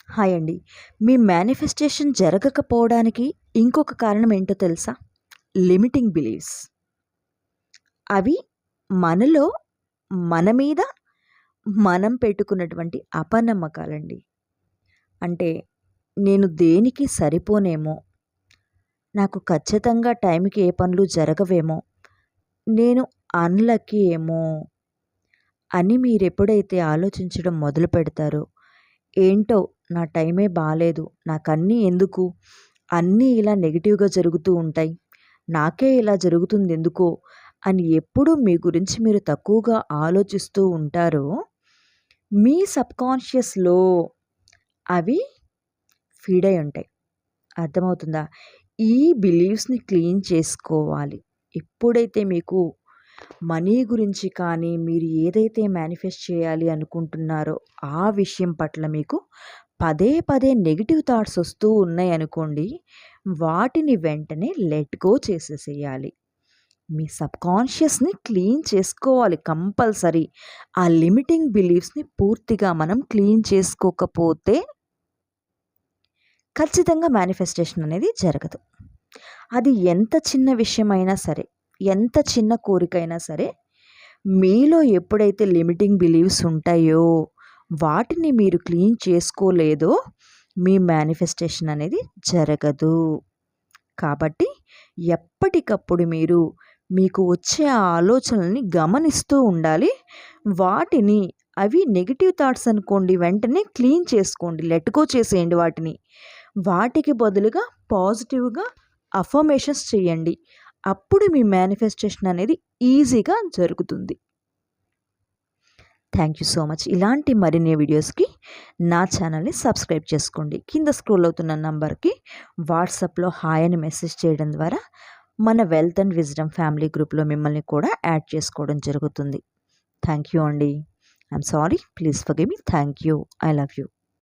Hi అండి. మీ manifestation జరగకపోవడానికి ఇంకొక కారణం ఏంటో తెలుసా? Limiting believes. అవి మనలో మన మీద మనం పెట్టుకున్నటువంటి అపనమ్మకాలండి. అంటే నేను దేనికి సరిపోనేమో, నాకు ఖచ్చితంగా టైంకి ఏ పనులు జరగవేమో, నేను అన్‌లక్కీ ఏమో అని మీరెప్పుడైతే ఆలోచించడం మొదలుపెడతారో, ఏంటో నా టైమే బాలేదు, నాకన్నీ ఎందుకు, అన్నీ ఇలా నెగెటివ్‌గా జరుగుతూ ఉంటాయి, నాకే ఇలా జరుగుతుందెందుకో అని ఎప్పుడూ మీ గురించి మీరు తక్కువగా ఆలోచిస్తూ ఉంటారో, మీ సబ్‌కాన్షియస్‌లో అవి ఫీడ్ అయి ఉంటాయి. అర్థమవుతుందా? ఈ బిలీవ్స్‌ని క్లీన్ చేసుకోవాలి. ఎప్పుడైతే మీకు మనీ గురించి కానీ, మీరు ఏదైతే మేనిఫెస్ట్ చేయాలి అనుకుంటున్నారో, ఆ విషయం పట్ల మీకు పదే పదే నెగెటివ్ థాట్స్ వస్తూ ఉన్నాయనుకోండి, వాటిని వెంటనే లెట్ గో చేసేసేయాలి. మీ సబ్‌కాన్షియస్‌ని క్లీన్ చేసుకోవాలి కంపల్సరీ. ఆ లిమిటింగ్ బిలీఫ్స్‌ని పూర్తిగా మనం క్లీన్ చేసుకోకపోతే ఖచ్చితంగా మేనిఫెస్టేషన్ అనేది జరగదు. అది ఎంత చిన్న విషయమైనా సరే, ఎంత చిన్న కోరికైనా సరే, మీలో ఎప్పుడైతే లిమిటింగ్ బిలీవ్స్ ఉంటాయో, వాటిని మీరు క్లీన్ చేసుకోలేదో, మీ మేనిఫెస్టేషన్ అనేది జరగదు. కాబట్టి ఎప్పటికప్పుడు మీరు మీకు వచ్చే ఆ ఆలోచనల్ని గమనిస్తూ ఉండాలి. వాటిని అవి నెగెటివ్ థాట్స్ అనుకోండి, వెంటనే క్లీన్ చేసుకోండి. లెట్ గో చేసేయండి వాటిని. వాటికి బదులుగా పాజిటివ్‌గా అఫర్మేషన్స్ చేయండి. అప్పుడు మీ మేనిఫెస్టేషన్ అనేది ఈజీగా జరుగుతుంది. Thank you so much. ఇలాంటి మరిన్ని వీడియోస్‌కి నా ఛానల్‌ని సబ్స్క్రైబ్ చేసుకోండి. కింద స్క్రోల్ అవుతున్న నంబర్‌కి వాట్సాప్‌లో హాయ్ అని మెసేజ్ చేయడం ద్వారా మన వెల్త్ అండ్ విజ్డమ్ ఫ్యామిలీ గ్రూప్‌లో మిమ్మల్ని కూడా యాడ్ చేసుకోవడం జరుగుతుంది. థ్యాంక్ యూ అండి. I'm sorry. Please forgive me. Thank you. I love you.